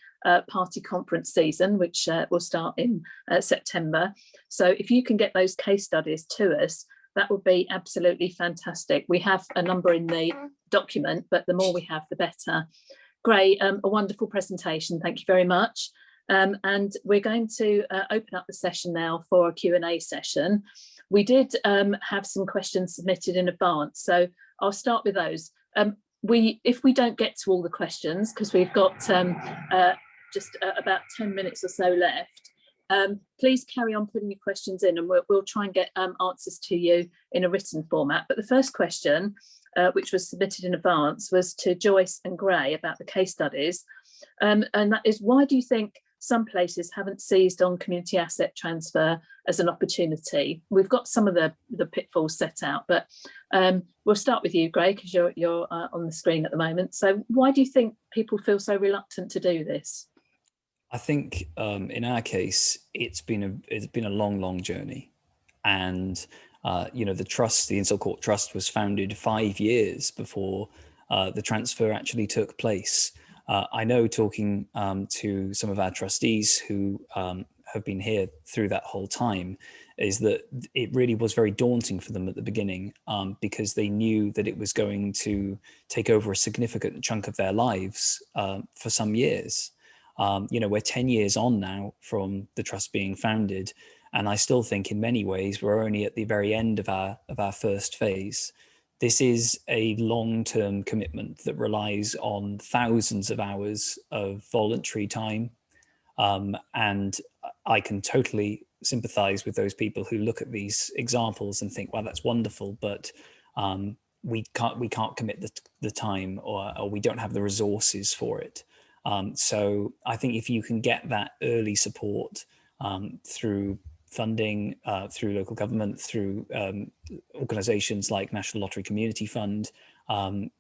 party conference season, which will start in September. So if you can get those case studies to us, that would be absolutely fantastic. We have a number in the document, but the more we have, the better. Great, a wonderful presentation. Thank you very much. And we're going to open up the session now for a Q&A session. We did have some questions submitted in advance, so I'll start with those. If we don't get to all the questions, because we've got just about 10 minutes or so left, please carry on putting your questions in, and we'll try and get answers to you in a written format. But the first question, which was submitted in advance, was to Joyce and Gray about the case studies. And that is, why do you think some places haven't seized on community asset transfer as an opportunity? We've got some of the pitfalls set out, but we'll start with you, Gray, because you're on the screen at the moment. So why do you think people feel so reluctant to do this? I think in our case, it's been a long journey, and the trust, the Insel Court Trust, was founded 5 years before the transfer actually took place. I know, talking to some of our trustees who have been here through that whole time, is that it really was very daunting for them at the beginning, because they knew that it was going to take over a significant chunk of their lives for some years. We're 10 years on now from the trust being founded, and I still think in many ways we're only at the very end of our first phase. This is a long-term commitment that relies on thousands of hours of voluntary time, and I can totally sympathize with those people who look at these examples and think, well, that's wonderful, but we can't commit the time, or we don't have the resources for it. So I think if you can get that early support through funding, through local government, through organisations like National Lottery Community Fund,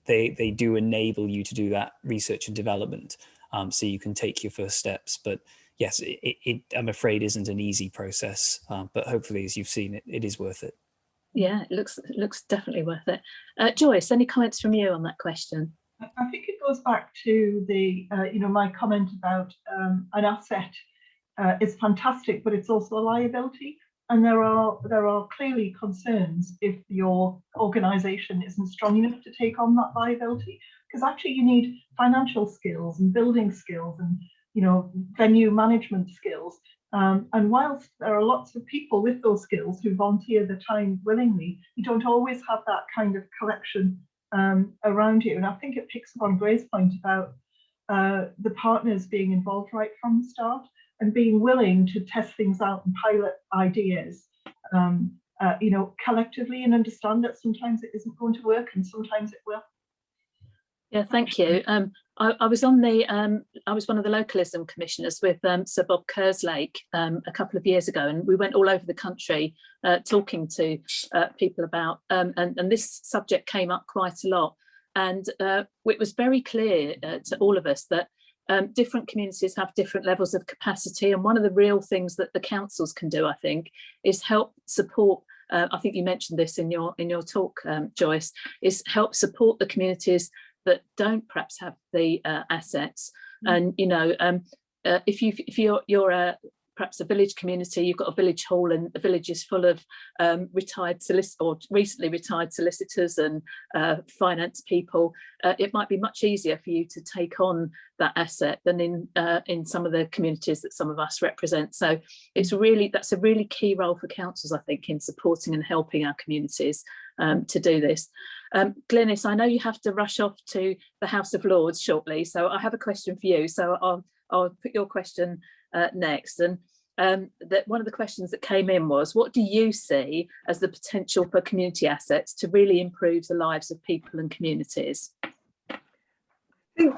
they do enable you to do that research and development, so you can take your first steps. But yes, it I'm afraid isn't an easy process, but hopefully, as you've seen, it is worth it. Yeah, it looks definitely worth it. Joyce, any comments from you on that question? I think it goes back to the, my comment about an asset is fantastic, but it's also a liability. And there are clearly concerns if your organisation isn't strong enough to take on that liability, because actually you need financial skills and building skills and, venue management skills. And whilst there are lots of people with those skills who volunteer their time willingly, you don't always have that kind of collection around you. And I think it picks up on Gray's point about the partners being involved right from the start and being willing to test things out and pilot ideas, collectively, and understand that sometimes it isn't going to work and sometimes it will. Yeah, thank you. I was on the I was one of the localism commissioners with Sir Bob Kerslake a couple of years ago, and we went all over the country talking to people about and this subject came up quite a lot, and it was very clear to all of us that different communities have different levels of capacity, and one of the real things that the councils can do, I think, is help support. I think you mentioned this in your talk, Joyce, is help support the communities that don't perhaps have the assets. And you know, if you're perhaps a village community, you've got a village hall and the village is full of retired solicitors or recently retired solicitors and finance people, it might be much easier for you to take on that asset than in some of the communities that some of us represent. So it's really, that's a really key role for councils, I think, in supporting and helping our communities to do this. Glynis, I know you have to rush off to the House of Lords shortly, so I have a question for you. So I'll put your question next. And that one of the questions that came in was, what do you see as the potential for community assets to really improve the lives of people and communities?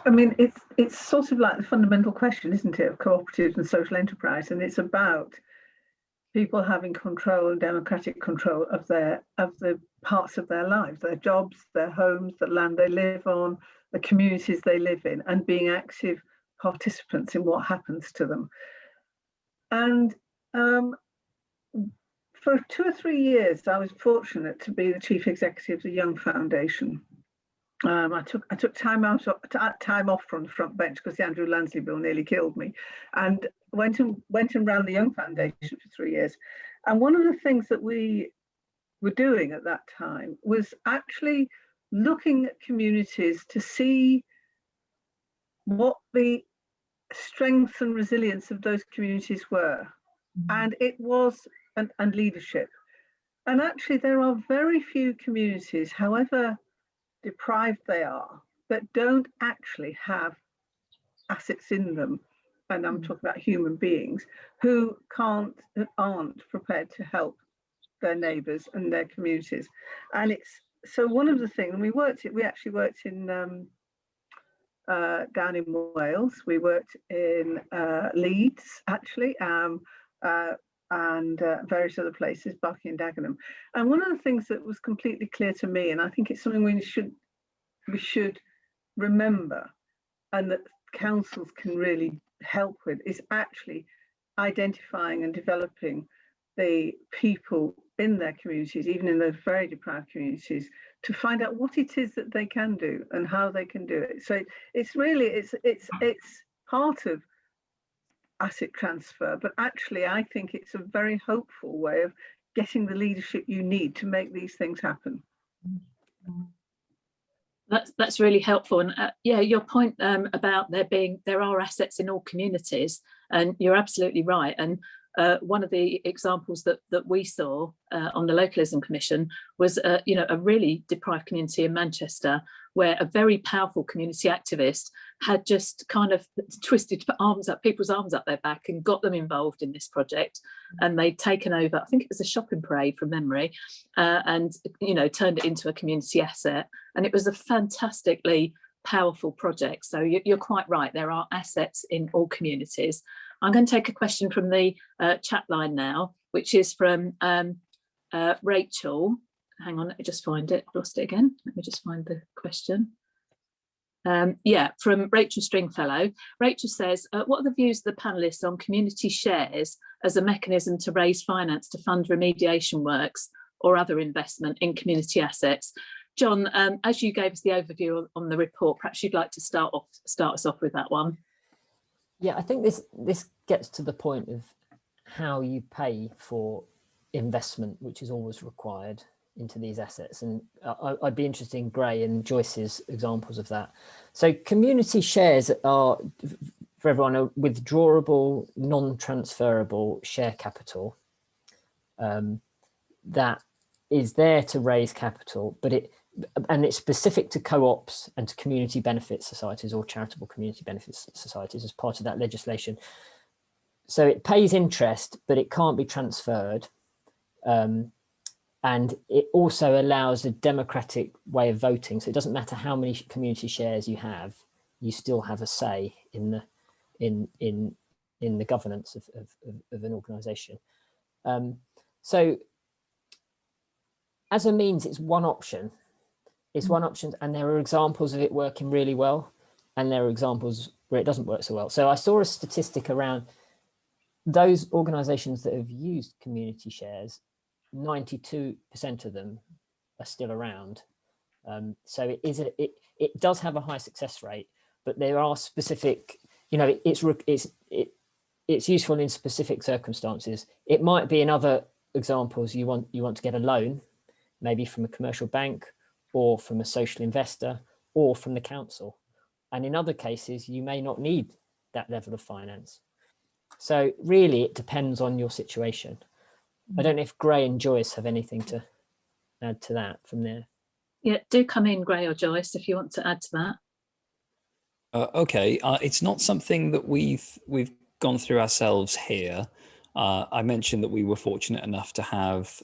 I mean, it's sort of like the fundamental question, isn't it, of cooperatives and social enterprise, and it's about people having control and democratic control of the parts of their lives, their jobs, their homes, the land they live on, the communities they live in, and being active participants in what happens to them. And for 2 or 3 years, I was fortunate to be the chief executive of the Young Foundation. I took time off from the front bench because the Andrew Lansley bill nearly killed me, and went and ran the Young Foundation for 3 years. And one of the things that we were doing at that time was actually looking at communities to see what the strength and resilience of those communities were, and it was and leadership. And actually, there are very few communities, however deprived they are, that don't actually have assets in them, and I'm talking about human beings who aren't prepared to help their neighbours and their communities. And it's so one of the things, and we actually worked in down in Wales, we worked in Leeds actually, and various other places, Barking and Dagenham. And one of the things that was completely clear to me, and I think it's something we should remember, and that councils can really help with, is actually identifying and developing the people in their communities, even in those very deprived communities, to find out what it is that they can do and how they can do it. So it's really, it's part of asset transfer, but actually I think it's a very hopeful way of getting the leadership you need to make these things happen. That's really helpful. And yeah, your point about there are assets in all communities, and you're absolutely right. And one of the examples that we saw on the Localism Commission was you know, a really deprived community in Manchester, where a very powerful community activist had just kind of twisted people's arms up their back and got them involved in this project. And they'd taken over, I think it was a shopping parade from memory, and you know, turned it into a community asset. And it was a fantastically powerful project. So you're quite right, there are assets in all communities. I'm going to take a question from the chat line now, which is from Rachel. Hang on, let me just find it. I've lost it again. Let me just find the question. Yeah, from Rachel Stringfellow. Rachel says, what are the views of the panellists on community shares as a mechanism to raise finance to fund remediation works or other investment in community assets? John, as you gave us the overview on the report, perhaps you'd like to start us off with that one. Yeah, I think this gets to the point of how you pay for investment, which is always required into these assets. And I'd be interested in Gray and Joyce's examples of that. So community shares are, for everyone, a withdrawable, non-transferable share capital that is there to raise capital, but it's specific to co-ops and to community benefit societies or charitable community benefit societies as part of that legislation. So it pays interest, but it can't be transferred. And it also allows a democratic way of voting. So it doesn't matter how many community shares you have, you still have a say in the governance of an organisation. So as a means, it's one option. It's one option, and there are examples of it working really well, and there are examples where it doesn't work so well. So I saw a statistic around those organisations that have used community shares. 92% of them are still around. So it does have a high success rate, but there are specific, you know, it's useful in specific circumstances. It might be in other examples you want to get a loan, maybe from a commercial bank or from a social investor or from the council. And in other cases, you may not need that level of finance. So really, it depends on your situation. I don't know if Gray and Joyce have anything to add to that from there. Yeah, do come in, Gray or Joyce, if you want to add to that. Okay, it's not something that we've gone through ourselves here. I mentioned that we were fortunate enough to have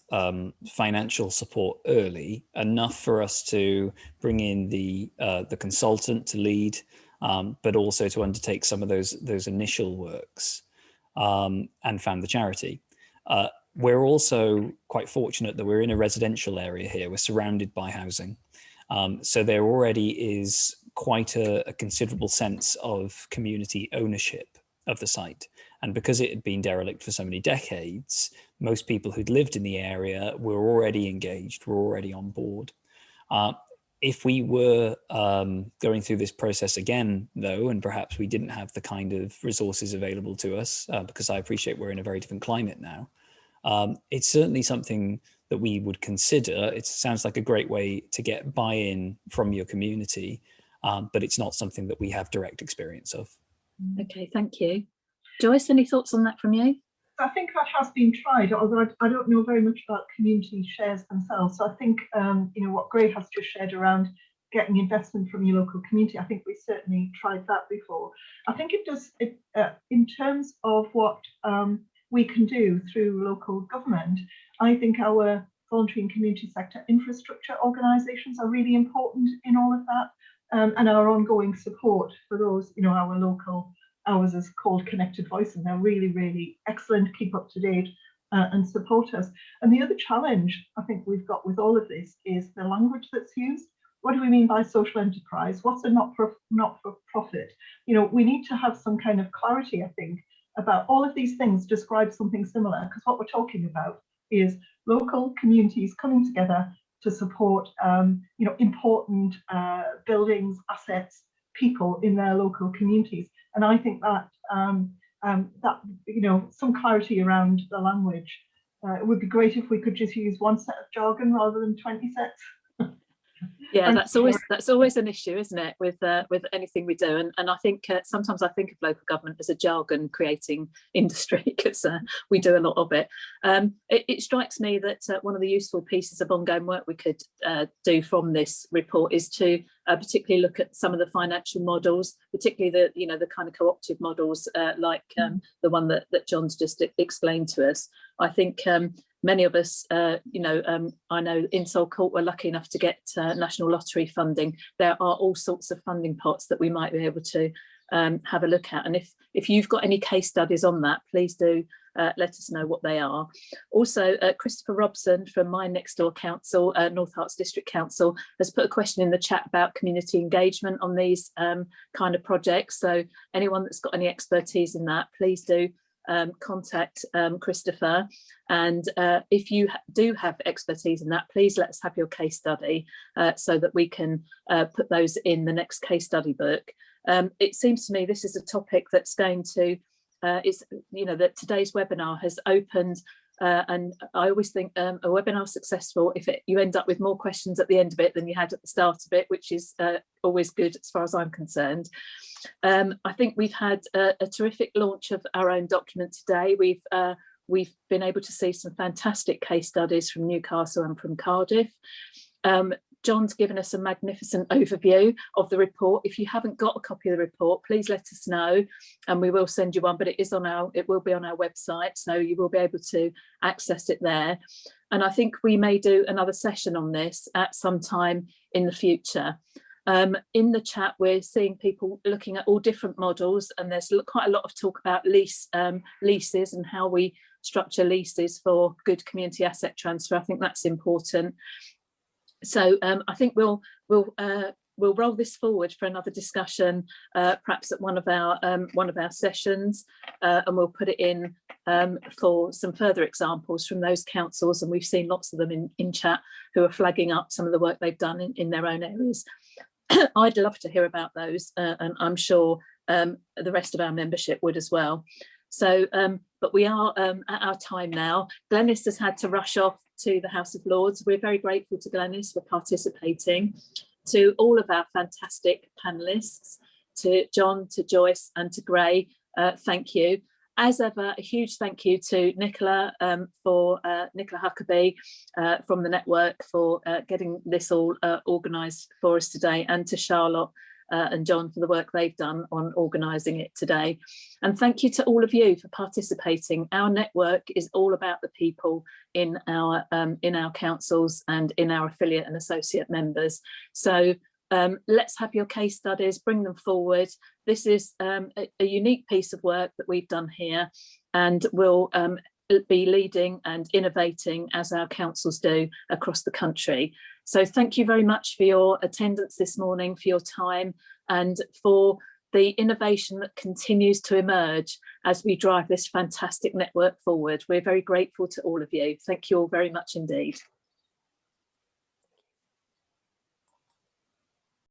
financial support early, enough for us to bring in the consultant to lead, but also to undertake some of those initial works, and found the charity. We're also quite fortunate that we're in a residential area here. We're surrounded by housing. So there already is quite a considerable sense of community ownership of the site. And because it had been derelict for so many decades, most people who'd lived in the area were already engaged, were already on board. If we were going through this process again, though, and perhaps we didn't have the kind of resources available to us, because I appreciate we're in a very different climate now, it's certainly something that we would consider. It sounds like a great way to get buy-in from your community, but it's not something that we have direct experience of. Okay, thank you. Joyce, any thoughts on that from you? I think that has been tried, although I don't know very much about community shares themselves. So I think, you know, what Gray has just shared around getting investment from your local community, I think we certainly tried that before. I think it does, in terms of what we can do through local government, I think our voluntary and community sector infrastructure organisations are really important in all of that, and our ongoing support for those, you know, our local, ours is called Connected Voice, and they're really, really excellent, keep up to date and support us. And the other challenge I think we've got with all of this is the language that's used. What do we mean by social enterprise? What's a not-for-profit? You know, we need to have some kind of clarity, I think, about all of these things describe something similar, because what we're talking about is local communities coming together to support, you know, important buildings, assets, people in their local communities. And I think that that, you know, some clarity around the language. It would be great if we could just use one set of jargon rather than 20 sets. Yeah, that's always an issue, isn't it, with anything we do, and I think sometimes I think of local government as a jargon creating industry, because we do a lot of it. It strikes me that one of the useful pieces of ongoing work we could do from this report is to particularly look at some of the financial models, particularly the kind of cooperative models like the one that John's just explained to us. I think many of us, I know in Court we're lucky enough to get National Lottery funding. There are all sorts of funding pots that we might be able to have a look at. And if you've got any case studies on that, please do let us know what they are. Also, Christopher Robson from my next door council, North Herts District Council, has put a question in the chat about community engagement on these kind of projects. So anyone that's got any expertise in that, please do contact Christopher, and if you do have expertise in that, please let us have your case study so that we can put those in the next case study book. It seems to me this is a topic that's going to that today's webinar has opened, and I always think a webinar is successful if you end up with more questions at the end of it than you had at the start of it, which is always good as far as I'm concerned. I think we've had a terrific launch of our own document today. We've been able to see some fantastic case studies from Newcastle and from Cardiff. John's given us a magnificent overview of the report. If you haven't got a copy of the report, please let us know and we will send you one, but it will be on our website, so you will be able to access it there. And I think we may do another session on this at some time in the future. In the chat, we're seeing people looking at all different models, and there's quite a lot of talk about leases and how we structure leases for good community asset transfer. I think that's important. So I think we'll roll this forward for another discussion, perhaps at one of our sessions, and we'll put it in for some further examples from those councils, and we've seen lots of them in chat who are flagging up some of the work they've done in their own areas. I'd love to hear about those, and I'm sure the rest of our membership would as well. So, but we are at our time now. Glenys has had to rush off to the House of Lords. We're very grateful to Glenys for participating. To all of our fantastic panellists, to John, to Joyce and to Gray, thank you. As ever, a huge thank you to Nicola Nicola Huckabee from the network for getting this all organised for us today, and to Charlotte and John for the work they've done on organising it today. And thank you to all of you for participating. Our network is all about the people in our councils and in our affiliate and associate members. So let's have your case studies, bring them forward. This is a unique piece of work that we've done here, and we'll be leading and innovating as our councils do across the country. So thank you very much for your attendance this morning, for your time, and for the innovation that continues to emerge as we drive this fantastic network forward. We're very grateful to all of you. Thank you all very much indeed.